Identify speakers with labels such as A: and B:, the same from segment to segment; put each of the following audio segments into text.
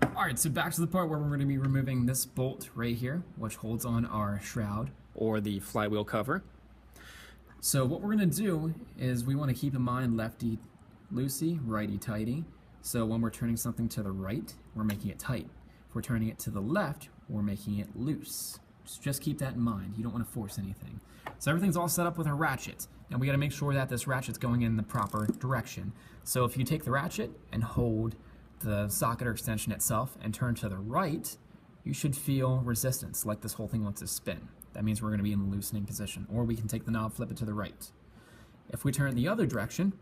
A: Alright, so back to the part where we're going to be removing this bolt right here, which holds on our shroud, or the flywheel cover. So what we're going to do is we want to keep in mind lefty loosey, righty tighty. So when we're turning something to the right, we're making it tight. If we're turning it to the left, we're making it loose. Just keep that in mind. You don't want to force anything. So everything's all set up with a ratchet. And we got to make sure that this ratchet's going in the proper direction. So if you take the ratchet and hold the socket or extension itself and turn to the right, you should feel resistance, like this whole thing wants to spin. That means we're going to be in the loosening position. Or we can take the knob, flip it to the right. If we turn it the other direction,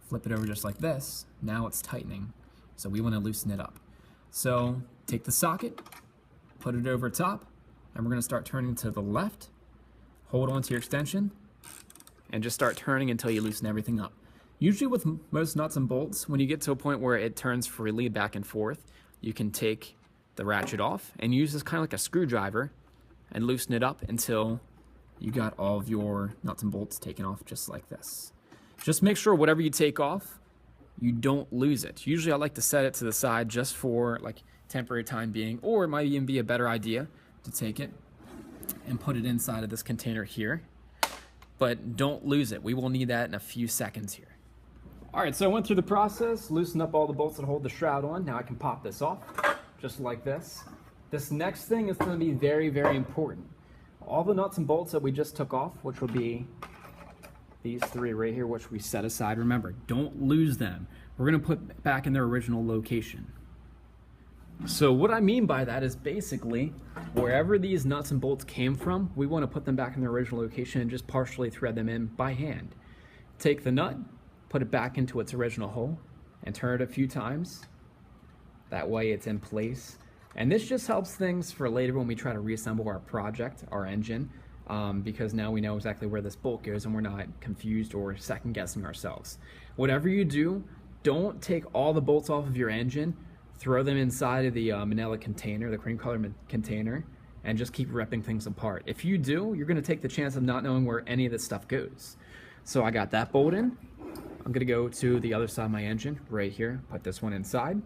A: flip it over just like this, now it's tightening. So we want to loosen it up. So take the socket, put it over top, and we're going to start turning to the left. Hold on to your extension, and just start turning until you loosen everything up. Usually with most nuts and bolts, when you get to a point where it turns freely back and forth, you can take the ratchet off and use this kind of like a screwdriver and loosen it up until you got all of your nuts and bolts taken off just like this. Just make sure whatever you take off, you don't lose it. Usually I like to set it to the side just for like temporary time being, or it might even be a better idea to take it and put it inside of this container here. But don't lose it. We will need that in a few seconds here. All right, so I went through the process, loosened up all the bolts that hold the shroud on. Now I can pop this off, just like this. This next thing is going to be very, very important. All the nuts and bolts that we just took off, which will be these three right here, which we set aside. Remember, don't lose them. We're going to put back in their original location. So what I mean by that is basically wherever these nuts and bolts came from, we want to put them back in their original location and just partially thread them in by hand. Take the nut, put it back into its original hole, and turn it a few times. That way it's in place. And this just helps things for later when we try to reassemble our project, our engine, because now we know exactly where this bolt goes and we're not confused or second guessing ourselves. Whatever you do, don't take all the bolts off of your engine, throw them inside of the manila container, the cream color container, and just keep ripping things apart. If you do, you're gonna take the chance of not knowing where any of this stuff goes. So I got that bolt in. I'm gonna go to the other side of my engine, right here, put this one inside,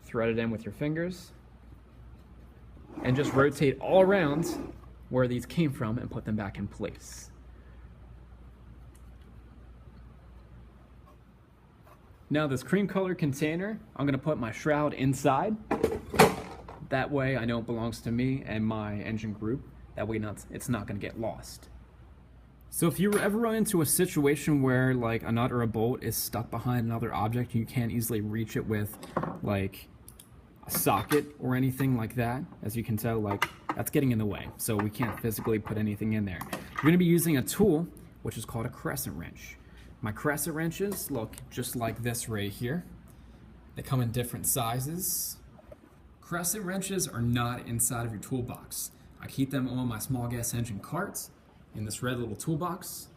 A: thread it in with your fingers, and just rotate all around where these came from and put them back in place. Now this cream color container, I'm gonna put my shroud inside. That way I know it belongs to me and my engine group. That way it's not gonna get lost. So if you ever run into a situation where like a nut or a bolt is stuck behind another object and you can't easily reach it with like a socket or anything like that, as you can tell, like that's getting in the way. So we can't physically put anything in there. You're gonna be using a tool, which is called a crescent wrench. My crescent wrenches look just like this right here. They come in different sizes. Crescent wrenches are not inside of your toolbox. I keep them on my small gas engine carts in this red little toolbox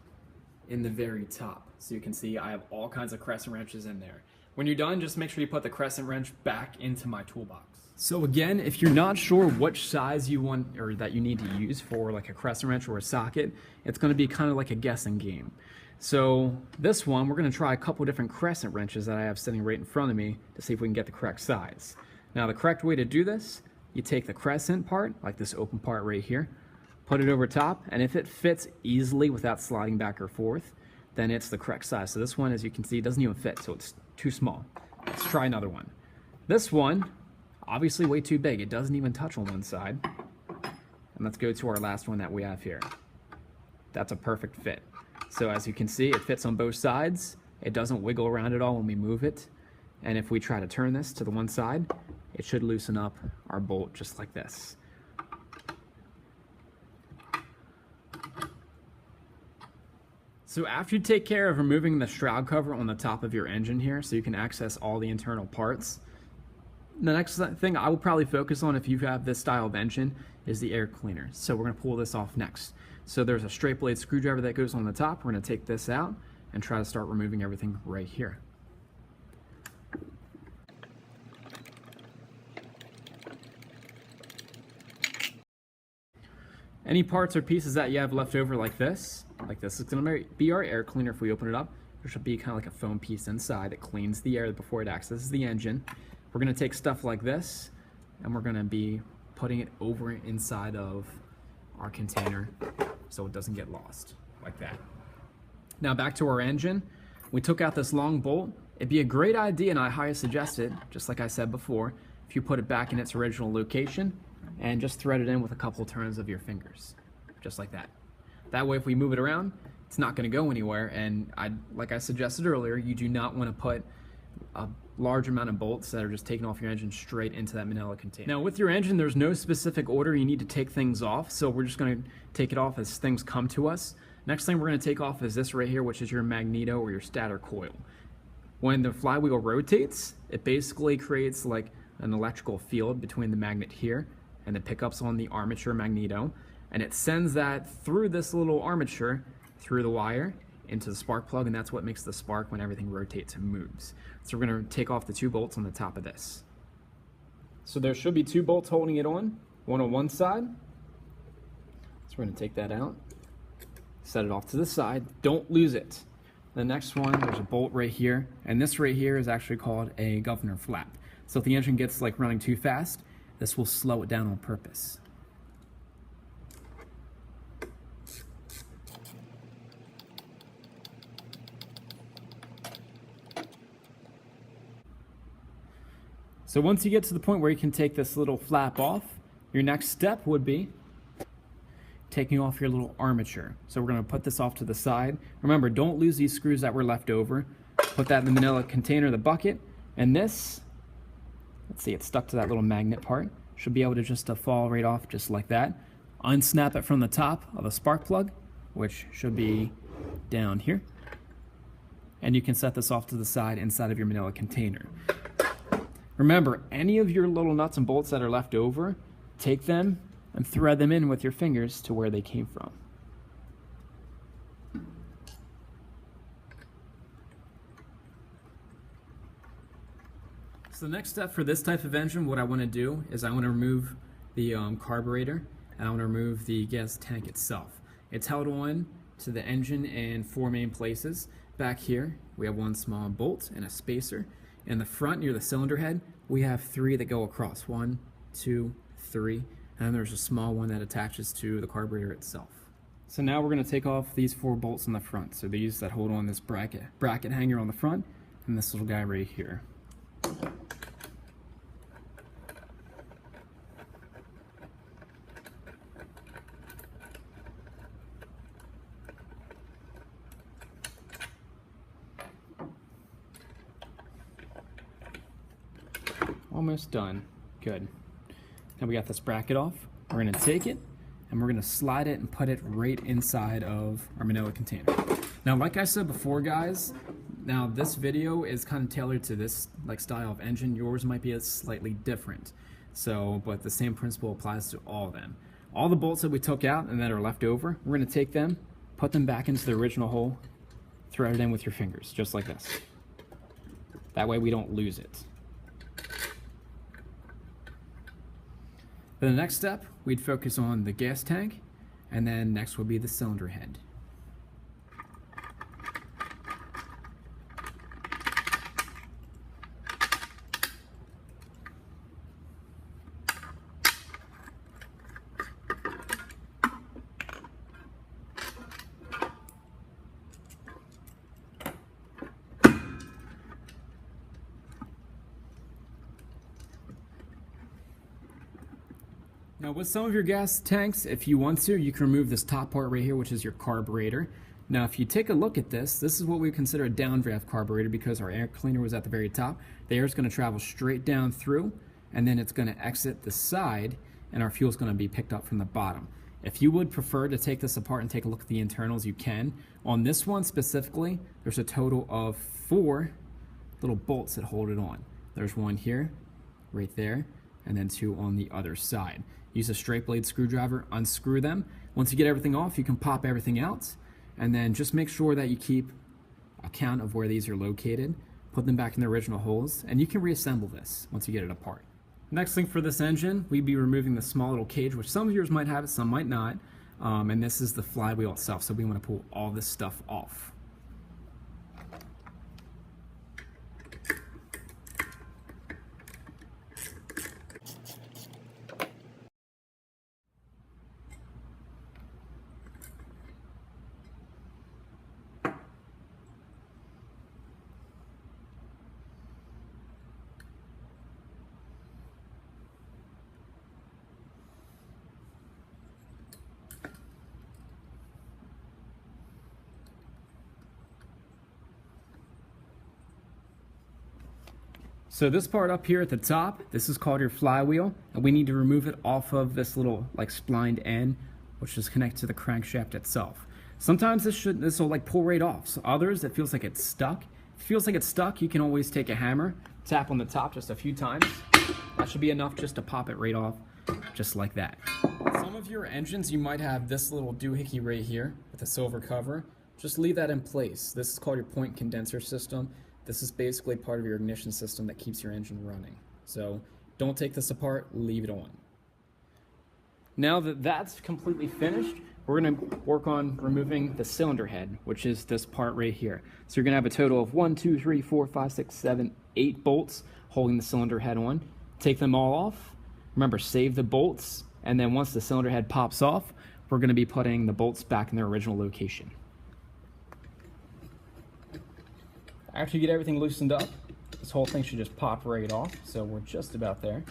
A: in the very top. So you can see I have all kinds of crescent wrenches in there. When you're done, just make sure you put the crescent wrench back into my toolbox. So again, if you're not sure which size you want or that you need to use for like a crescent wrench or a socket, it's gonna be kind of like a guessing game. So this one, we're gonna try a couple different crescent wrenches that I have sitting right in front of me to see if we can get the correct size. Now the correct way to do this, you take the crescent part, like this open part right here, put it over top, and if it fits easily without sliding back or forth, then it's the correct size. So this one, as you can see, doesn't even fit, so it's too small. Let's try another one. This one, obviously way too big. It doesn't even touch on one side. And let's go to our last one that we have here. That's a perfect fit. So as you can see, it fits on both sides. It doesn't wiggle around at all when we move it. And if we try to turn this to the one side, it should loosen up our bolt just like this. So after you take care of removing the shroud cover on the top of your engine here so you can access all the internal parts, the next thing I will probably focus on if you have this style of engine is the air cleaner. So we're going to pull this off next. So there's a straight blade screwdriver that goes on the top. We're going to take this out and try to start removing everything right here. Any parts or pieces that you have left over like this is going to be our air cleaner if we open it up. there should be kind of like a foam piece inside that cleans the air before it accesses the engine. We're going to take stuff like this and we're going to be putting it over inside of our container so it doesn't get lost like that. Now back to our engine. We took out this long bolt. It'd be a great idea, and I highly suggest it, just like I said before, if you put it back in its original location and just thread it in with a couple turns of your fingers, just like that. That way if we move it around, it's not going to go anywhere, and like I suggested earlier, you do not want to put a large amount of bolts that are just taking off your engine straight into that manila container. Now with your engine, there's no specific order you need to take things off, so we're just going to take it off as things come to us. Next thing we're going to take off is this right here, which is your magneto or your stator coil. When the flywheel rotates, it basically creates like an electrical field between the magnet here and the pickups on the armature magneto, and it sends that through this little armature, through the wire, into the spark plug, and that's what makes the spark when everything rotates and moves. So we're going to take off the 2 bolts on the top of this. So there should be 2 bolts holding it on one side. So we're going to take that out. Set it off to the side. Don't lose it. The next one, there's a bolt right here, and this right here is actually called a governor flap. So if the engine gets like running too fast, this will slow it down on purpose. So once you get to the point where you can take this little flap off, your next step would be taking off your little armature. So we're going to put this off to the side. Remember, don't lose these screws that were left over. Put that in the manila container, the bucket, and this, let's see, it's stuck to that little magnet part. Should be able to just fall right off just like that. Unsnap it from the top of a spark plug, which should be down here. And you can set this off to the side inside of your manila container. Remember, any of your little nuts and bolts that are left over, take them and thread them in with your fingers to where they came from. So the next step for this type of engine, what I want to do is I want to remove the carburetor, and I want to remove the gas tank itself. It's held on to the engine in 4 main places. Back here, we have 1 small bolt and a spacer. In the front, near the cylinder head, we have 3 that go across. 1, 2, 3. And then there's a small one that attaches to the carburetor itself. So now we're going to take off these 4 bolts in the front. So these that hold on this bracket hanger on the front, and this little guy right here. Almost done. Good. Now we got this bracket off. We're going to take it and we're going to slide it and put it right inside of our manila container. Now like I said before, guys, now this video is kind of tailored to this like style of engine. Yours might be slightly different. So, but the same principle applies to all of them. All the bolts that we took out and that are left over, we're going to take them, put them back into the original hole, thread it in with your fingers, just like this. That way we don't lose it. Then the next step, we'd focus on the gas tank, and then next would be the cylinder head. Now with some of your gas tanks, if you want to, you can remove this top part right here, which is your carburetor. Now if you take a look at this, this is what we consider a downdraft carburetor because our air cleaner was at the very top. The air is going to travel straight down through, and then it's going to exit the side, and our fuel is going to be picked up from the bottom. If you would prefer to take this apart and take a look at the internals, you can. On this one specifically, there's a total of 4 little bolts that hold it on. There's one here, right there, and then 2 on the other side. Use a straight blade screwdriver, unscrew them. Once you get everything off, you can pop everything out, and then just make sure that you keep a count of where these are located. Put them back in their original holes, and you can reassemble this once you get it apart. Next thing for this engine, we'd be removing the small little cage, which some of yours might have it, some might not, and this is the flywheel itself, so we want to pull all this stuff off. So this part up here at the top, this is called your flywheel, and we need to remove it off of this little like splined end, which is connected to the crankshaft itself. Sometimes this will like pull right off. So others, it feels like it's stuck. If it feels like it's stuck, you can always take a hammer, tap on the top just a few times. That should be enough just to pop it right off, just like that. Some of your engines, you might have this little doohickey right here with a silver cover. Just leave that in place. This is called your point condenser system. This is basically part of your ignition system that keeps your engine running. So don't take this apart, leave it on. Now that that's completely finished, we're going to work on removing the cylinder head, which is this part right here. So you're going to have a total of 1, 2, 3, 4, 5, 6, 7, 8 bolts holding the cylinder head on. Take them all off. Remember, save the bolts, and then once the cylinder head pops off, we're going to be putting the bolts back in their original location. After you get everything loosened up, this whole thing should just pop right off. So we're just about there.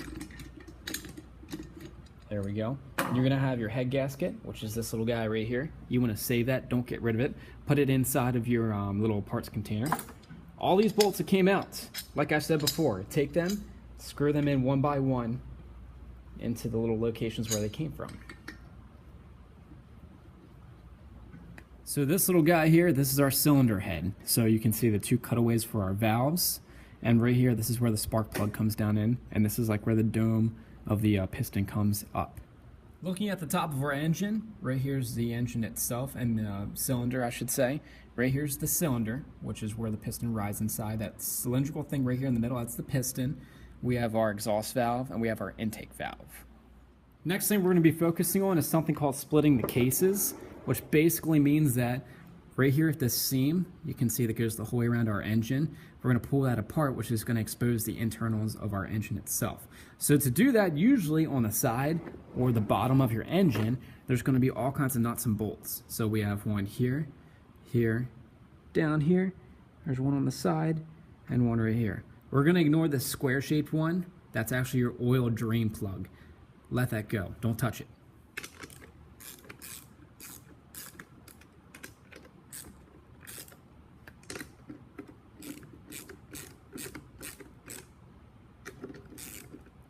A: There we go. You're going to have your head gasket, which is this little guy right here. You want to save that. Don't get rid of it. Put it inside of your little parts container. All these bolts that came out, like I said before, take them, screw them in one by one into the little locations where they came from. So this little guy here, this is our cylinder head. So you can see the two cutaways for our valves. And right here, this is where the spark plug comes down in. And this is like where the dome of the piston comes up. Looking at the top of our engine, right here's the engine itself, and the cylinder, I should say. Right here's the cylinder, which is where the piston rides inside. That cylindrical thing right here in the middle, that's the piston. We have our exhaust valve, and we have our intake valve. Next thing we're going to be focusing on is something called splitting the cases, which basically means that right here at this seam, you can see that goes the whole way around our engine. We're going to pull that apart, which is going to expose the internals of our engine itself. So to do that, usually on the side or the bottom of your engine, there's going to be all kinds of nuts and bolts. So we have one here, here, down here. There's one on the side and one right here. We're going to ignore this square-shaped one. That's actually your oil drain plug. Let that go. Don't touch it.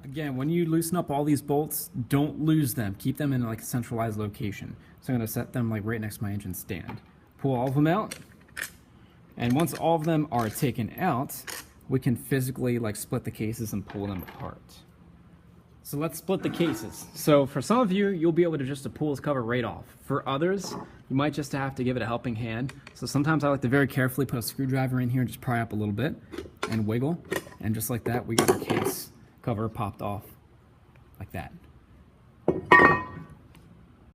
A: Again, when you loosen up all these bolts, don't lose them. Keep them in like a centralized location. So I'm going to set them like right next to my engine stand. Pull all of them out. And once all of them are taken out, we can physically like split the cases and pull them apart. So let's split the cases. So for some of you, you'll be able to just pull this cover right off. For others, you might just have to give it a helping hand. So sometimes I like to very carefully put a screwdriver in here and just pry up a little bit and wiggle. And just like that, we got our case cover popped off like that.